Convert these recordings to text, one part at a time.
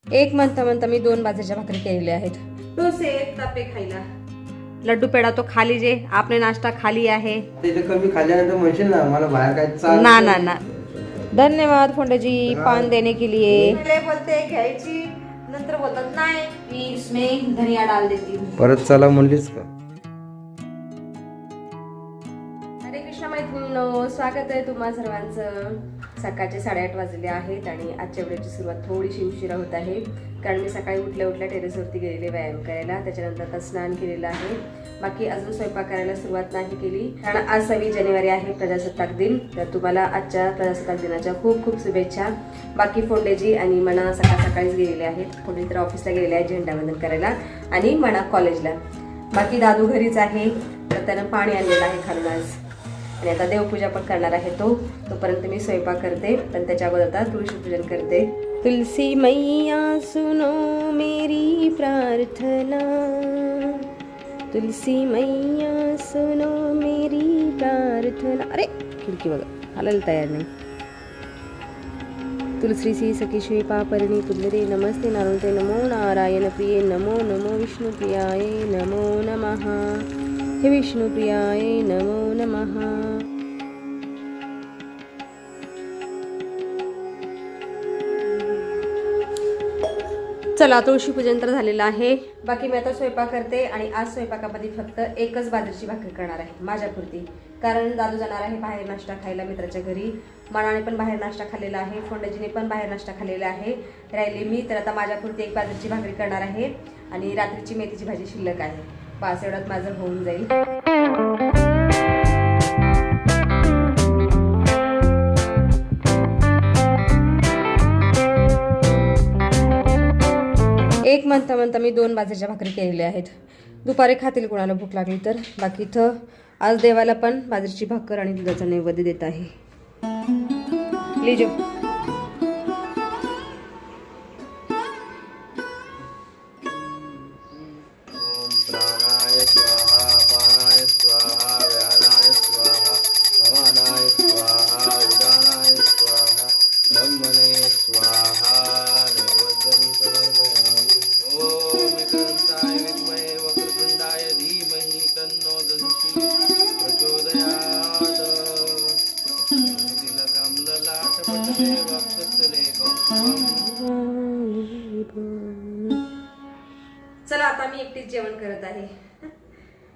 एक म्हणता मी 2 बाजरीच्या भाकरी केलेल्या आहेत. डोसे तापे खायला. लड्डू पेडा तो खा लीजिए, आपने नाश्ता खा लिया है. ते कमी खाल्ल्यानंतर म्हणशील ना मला बाहेर काय चाल ना ना ना. धन्यवाद फोंडे जी पान देने के लिए. पहले बोलते घ्यायची, नंतर बोलतात नाही मी इसमें धनिया डाल देती हूँ. परत चला म्हणलीस का? हरे कृष्ण मैत्रिणींनो, स्वागत आहे तुम्हा सर्वांचं. सकाळचे 8:30 वाजले आहेत आणि आजच्या व्हिडिओची सुरुवात थोडीशी उशिरा होत आहे कारण मी सकाळी उठल्या टेरेसवरती गेलेले व्यायाम करायला. त्याच्यानंतर आता स्नान केलेलं आहे. बाकी अजून स्वयंपाक करायला सुरुवात नाही केली कारण आज 26 जानेवारी आहे, प्रजासत्ताक दिन. तर तुम्हाला आजच्या प्रजासत्ताक दिनाच्या खूप खूप शुभेच्छा. बाकी फोंडेजी आणि मना सकाळीच गेलेले आहेत. फोंडे तर ऑफिसला गेलेले आहेत झेंडावंदन करायला आणि मना कॉलेजला. बाकी दादू घरीच आहे, तर त्यानं पाणी आणलेलं आहे खालून आज आणि आता देवपूजा पण करणार आहे. तोपर्यंत मी स्वयंपाक करते, पण त्याच्या अगोदर आता तुळशी पूजन करते. तुलसी मैया सुनो मेरी प्रार्थना, तुलसी मैया सुनो मेरी प्रार्थना. अरे खिडकी बघा, हालायला तयार नाही. तुलसी सी सखी पापरणी तुल्यते नमस्ते नारायणते नमो नारायण प्रिये नमो नमो विष्णु प्रियाय नमो नमः. हे विष्णुप्रियाय नमो नमः. चला तुळशी पूजन तर झालेलं आहे. बाकी मी आता स्वयंपाक करते आणि आज स्वयंपाकामध्ये फक्त एकच बाजरीची भाकरी करणार आहे माझ्यापुरती, कारण दादू जाणार आहे बाहेर नाश्ता खायला मित्राच्या घरी. मनाने पण बाहेर नाश्ता खाल्लेला आहे, फोंडेजीने पण बाहेर नाश्ता खाल्लेला आहे. राहिली मी तर आता माझ्यापुरती एक बाजरीची भाकरी करणार आहे आणि रात्रीची मेथीची भाजी शिल्लक आहे. पाच एवढ्यात माझं होऊन जाईल. एक म्हणता मी 2 बाजरीच्या भाकरी केलेल्या आहेत. दुपारी खातील कोणाला भूक लागली तर. बाकी इथं आज देवाला पण बाजरीची भाकर आणि दुधाचा नैवेद्य देत आहे. लिजो प्राणाय स्वाहा पानाय स्वाहा व्यानाय स्वाहा समानाय स्वाहा उदानाय स्वाहा ब्रह्मणे स्वाहा नैवेद्यं समर्पयामि. ओम एकदन्ताय विद्महे वक्रतुण्डाय धीमहि तन्नो दन्ति प्रचोदयात्. तिलकमललाटपटले वक्षस्थले कौस्तुभम्. चला आता मी एकटीच जेवण करत आहे.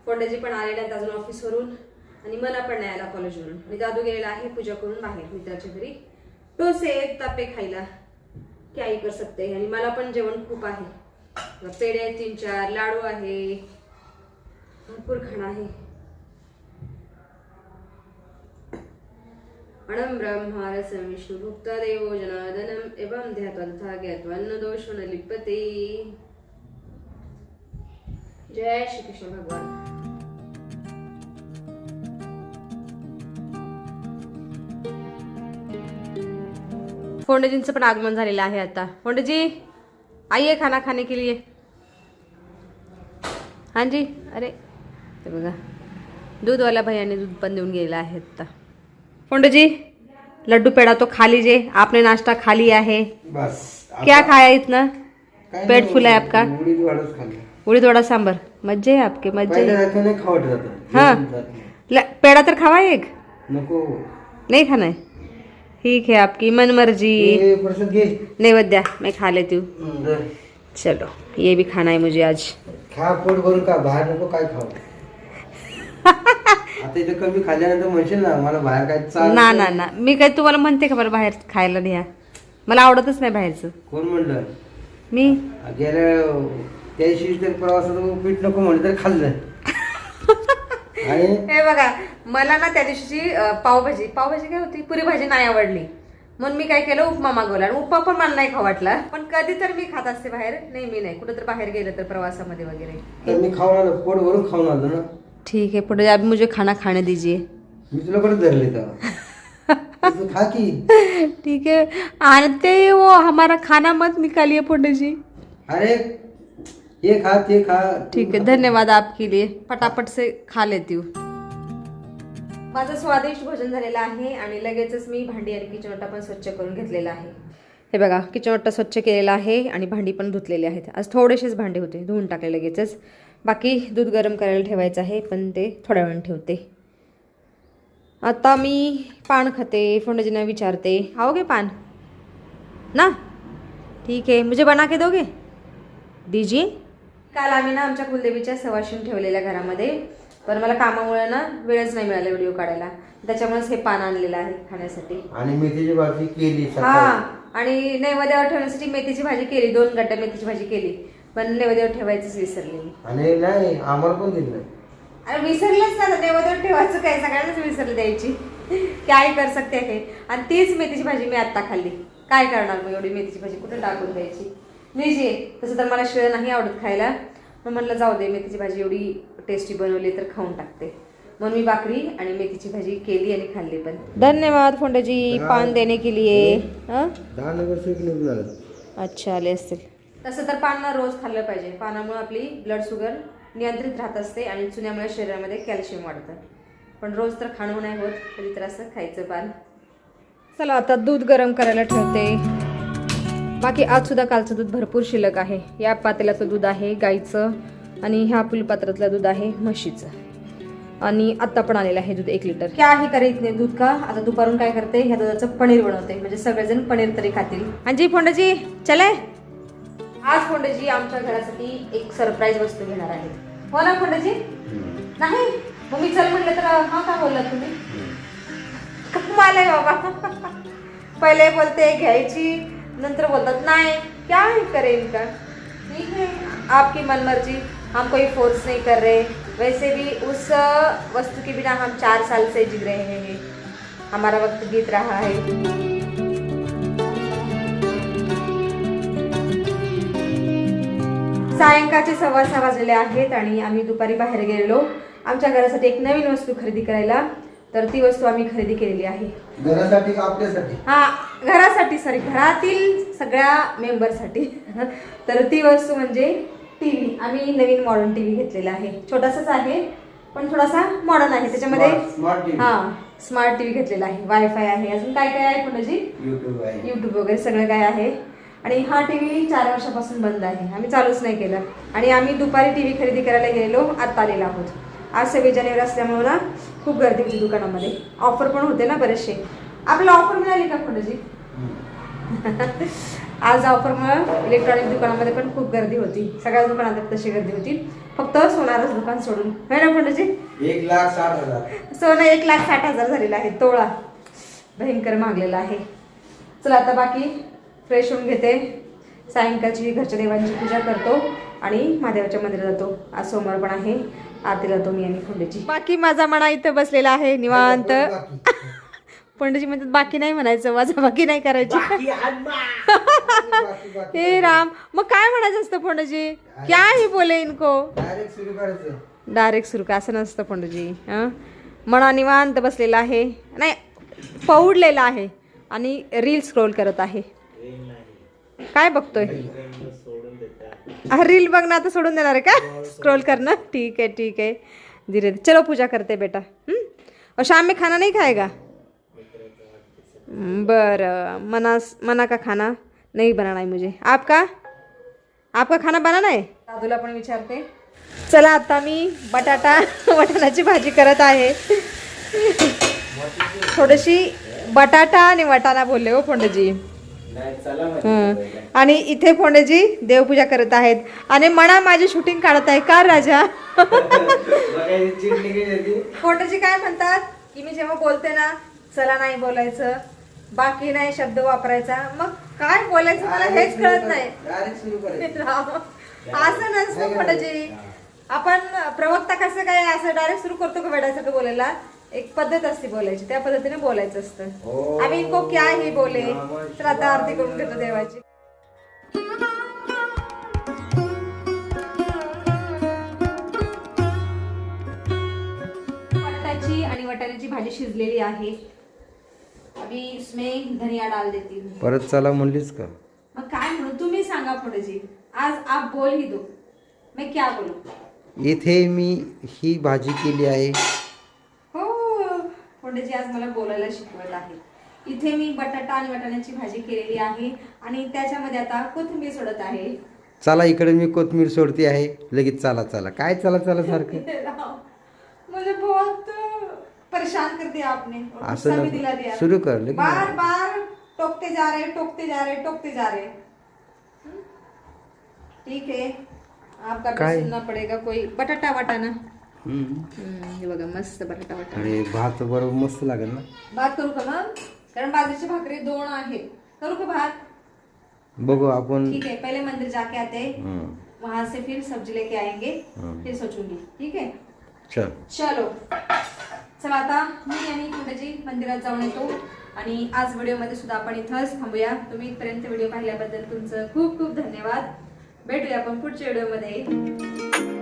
फोंडेजी पण आलेले आहेत अजून ऑफिसवरून आणि मला पण नाही आला कॉलेजवरून. आणि दादू गेलेला आहे पूजा करून बाहेर मित्राच्या घरी. डोसे तापे खायला काय कर सकते. आणि मला पण जेवण खूप आहे. पेढे आहेत 3-4, लाडू आहे, भरपूर खाणं आहे. अणं ब्रह्मा रसं विष्णु भुक्ता देवो जनार्दनम् एवं ध्यात्वा ज्ञात्वान्न दोषो न लिप्यते. जय श्री कृष्ण भगवान. फोंडेजींचं पण आगमन झालेलं आहे आता. फोंडेजी आइए खाना खाने के लिए. हाँ जी. अरे ते बघा दूधवाला भैयाने दूध पण देऊन गेलेला आहे आता. फोंडेजी लड्डू पेड़ा तो खा लीजिए, आपने नाश्ता खा लिया है. बस क्या खाया इतना? पेट फुला है आपका? उडीद वडाच खाल्ला. उडीद वडा सांबर. मज्जे आहे आपके मज्जे. पहिल्यासारखं नाही खावट जातं. हाँ पेड़ा तर खावा एक. नको नहीं खाना है. ठीक है आपकी मन मर्जी. हे प्रसाद घे. नैवेद्य मैं खा लेती हूँ. दर. चलो ये भी खाना है मुझे आज. खा पोट भरून का, बाहेर नको काय खाऊ. आता इथं कमी खाल्ल्यानंतर म्हणशील ना मला बाहेर काय चाल ना ना ना. मी काय तुम्हाला म्हणते का मला बाहेर खायला न्या. मला आवडतच नाही बाहेरचं. कोण म्हणलं? मी गेल्या त्या दिवशी तर प्रवासात पीठ नको म्हणलं तर खाल्लं. आणि हे बघा मला ना त्या दिवशी पावभाजी काय होती, पुरी भाजी नाही आवडली म्हणून मी काय केलं उपमा मागवला. आणि उपमा पण मला नाही खाऊ वाटला. पण कधी तर मी खात असते बाहेर, नेहमी नाही. कुठं तर बाहेर गेलं तर प्रवासामध्ये वगैरे. तर मी खाऊन आलो, पोट भरून खाऊन आलो ना. ठीक है पुढे अभी मुझे खाना खाने दीजिए. मी तुला कडे धरले तर तू खा की. ठीक है आते वो हमारा खाना मत निकालिए फोंडे जी. अरे ये खा ते खा. ठीक है धन्यवाद आपके लिए. फटाफट से खा लेती हूँ. माझं स्वादिष्ट भोजन झालेलं आहे आणि लगेचच मी भांडी आणि किचन ओटा पण स्वच्छ करून घेतलेला आहे. हे बघा किचन ओटा स्वच्छ केलेला आहे आणि भांडी पण धुतलेली आहेत. आज थोडेसेच भांडे होते, धुवून टाकले लगेचच. बाकी दूध गरम करायला ठेवायचं आहे, पण ते थोड्या वेळाने ठेवते. आता मी पान खाते. फोंडाजींना विचारते, आओगे पान ना? ठीक आहे, मुझे बना के दोगे? दीजिए. काल आम्ही ना आमच्या कुलदेवीच्या सवाशीण ठेवलेल्या घरामध्ये, पण मला कामामुळे ना वेळच नाही मिळाला व्हिडिओ काढायला. त्याच्यामुळेच हे पान आणलेलं आहे खाण्यासाठी. आणि मेथीची भाजी केली हा, आणि नैवेद्यावर ठेवण्यासाठी मेथीची भाजी केली, 2 गड्डा मेथीची भाजी केली, पण नैवेद्यावर ठेवायचंच विसरले. आणि नाही आम्हाला पण दिलं नाही. अरे विसरलंच ना, नैवेद्यावर ठेवायचं काय, सगळ्यांनाच विसरलं द्यायची. काय कर सकते आहे. आणि तीच मेथीची भाजी मी आत्ता खाल्ली. काय करणार मग एवढी मेथीची भाजी कुठे टाकून द्यायची. मी जे तसं तर मला शिळ नाही आवडत खायला, मग म्हटलं जाऊ दे, मेथीची भाजी एवढी टेस्टी बनवली तर खाऊन टाकते. म्हणून मी भाकरी आणि मेथीची भाजी केली आणि खाल्ली पण. धन्यवाद फोंडाजी पान देने के लिए. 10 वर्ष झालं. अच्छा आले असतील. तसं तर पान ना रोज खाल्लं पाहिजे. पानामुळे आपली ब्लड शुगर नियंत्रित राहत असते आणि चुन्यामुळे शरीरामध्ये कॅल्शियम वाढतं. पण रोज तर खाणं नाही होत, कधी तर असं खायचं पान. चला आता दूध गरम करायला ठेवते. बाकी आज सुद्धा कालचं दूध भरपूर शिल्लक आहे. या पातेल्याचं दूध आहे गाईचं आणि ह्या फुलपात्रातलं दूध आहे म्हशीचं. आणि आत्ता पण आलेलं आहे दूध 1 लिटर. काही करीत नाही दूध का. आता दुपारून काय करते, ह्या दुधाचं पनीर बनवते, म्हणजे सगळेजण पनीर तरी खातील. हांजी फोंडाजी चले. आज फोंडाजी आमच्या घरासाठी एक सरप्राईज वस्तू घेणार आहेत. हो ना फोंडाजी? नाही मग मी चल म्हटलं तर हा का बोललात तुम्ही? कमाल आहे बाबा. पहिले बोलते घ्यायची, नंतर बोलतात नहीं क्या करें इनका. ठीक है आपकी मनमर्जी, हम कोई फोर्स नहीं कर रहे. वैसे भी उस वस्तु के बिना हम 4 साल से जी रहे हैं, हमारा वक्त बीत रहा है. सायंकाळचे 6:15 वाजलेले आहेत आणि आम्ही दुपारी बाहेर गेलेलो आमच्या घरासाठी एक नवीन वस्तू खरेदी करायला. तर ती वस्तू आम्ही खरेदी केलेली आहे. घरासाठी का आपल्यासाठी? हा घरासाठी, सॉरी घरातील सगळ्या मेंबरसाठी. तर ती वस्तू म्हणजे टीव्ही. आम्ही नवीन मॉडर्न टीव्ही घेतलेला आहे. छोटासाच आहे पण थोडासा मॉडर्न आहे. त्याच्यामध्ये स्मार्ट टीव्ही घेतलेला आहे. वायफाय आहे, अजून काय काय आहे कोणाची, युट्यूब वगैरे सगळं काय आहे. आणि हा टीव्ही 4 वर्षापासून बंद आहे, आम्ही चालूच नाही केलं. आणि आम्ही दुपारी टीव्ही खरेदी करायला गेलेलो, आत्ता आलेलो आहोत. आज 26 जानेवारी असल्यामुळे ना खूप गर्दी होती दुकानामध्ये. ऑफर पण होते ना बरेचसे. आपल्याला ऑफर मिळाली का फोंडाजी? आज ऑफरमुळे इलेक्ट्रॉनिक दुकानामध्ये पण खूप गर्दी होती. सगळ्या दुकानात तशी गर्दी होती, फक्त सोनारच दुकान सोडून. है ना फोंडाजी? 1,60,000 सोनं 1,60,000 झालेलं आहे. तोळा भयंकर मागलेला आहे. चला आता बाकी फ्रेश होऊन घेते. सायंकाळची घरच्या देवांची पूजा करतो आणि महादेवाच्या मंदिरात जातो. आज सोमवार पण आहे. आरतीला जातो मी आणि फोंडाजी. बाकी माझा मना इथं बसलेला आहे निवांत. फोंडाजी म्हणतात बाकी नाही म्हणायचं, माझा बाकी नाही करायची. हे राम, मग काय म्हणायचं असतं फोंडाजी? क्या ही बोले इनको. डायरेक्ट सुरू का असं नसतं फोंडाजी. मना निवांत बसलेला आहे, नाही पौडलेला आहे आणि रील स्क्रोल करत आहे. काय बघतोय? रील बघ ना, आता सोडून देणार आहे का स्क्रोल करणं? ठीक है ठीक है, धीरे धीरे. चलो पूजा करते बेटा. और शाम में खाना नहीं खाएगा? बरं, मना का खाना नहीं बनाना है मुझे. आपका खाना बनाना है? दादूला पण विचारते. चला आता मी वाटाण्याची भाजी करत आहे. थोडीशी बटाटा आणि वाटाणा बोलले हो फोंडाजी. आणि इथे फोंडाजी देवपूजा करत आहेत आणि मना माझी शूटिंग काढत आहे का राजा? फोंडाजी काय म्हणतात की मी जेव्हा बोलते ना, चला नाही बोलायचं, बाकी नाही शब्द वापरायचा, मग काय बोलायचं मला हेच कळत नाही. असं नसतं फोंडाजी. आपण प्रवक्ता कसं काय असं डायरेक्ट सुरू करतो का वेड्यासारखं बोलायला? एक पद्धत असते बोलायची, त्या पद्धतीने बोलायचं असतं. आम्ही इनको क्या ही बोले. तर आता आरती करून घेतो देवाची. बटाट्याची आणि वाटाण्याची भाजी शिजलेली आहे. अभी इसमें धनिया डाल देती हूँ. परत चला म्हणलीस का? मग काय म्हणू, तुम्ही सांगा फोंडाजी. आज आप बोल ही दो, मैं क्या बोलू. इथे मी ही भाजी केली आहे. फोंडाजी आज मला बोलायला शिकवत आहे. इथे मी बटाटा आणि वाटाण्याची भाजी केलेली आहे आणि त्याच्यामध्ये आता कोथिंबीर सोडत आहे. चला इकडे मी कोथमीर सोडते आहे. लगेच चला चला काय चला चला सारखं मुझे बहुत परेशान कर दिया आपने. असं गुस्सा भी नको. दिला दिया. सुरू कर लगेच. बार बार टोकते जा रहे टोकते जा रहे टोकते जा रहे. ठीक है आपका भी काय? सुनना पडेगा. कोई बटाटा वाटाणा. हम्म. हे बघा मस्त बटाटा वाटाणा. आणि भात बरोबर मस्त लागेल ना. भात करू का मग? कारण बाजरीची भाकरी 2 आहेत. करू का भात? बघू आपण. ठीक है पहले मंदिर जाके आते हैं. हम्म. वहां से फिर सब्जी लेके आएंगे. फिर सोचूंगी. ठीक है चल. चलो. चला आता मी आणि कुंडजी मंदिरात जाऊन येतो आणि आज व्हिडिओमध्ये सुद्धा आपण इथंच थांबूया. तुम्ही इथपर्यंत व्हिडिओ पाहिल्याबद्दल तुमचं खूप खूप धन्यवाद. भेटूया आपण पुढच्या व्हिडिओमध्ये.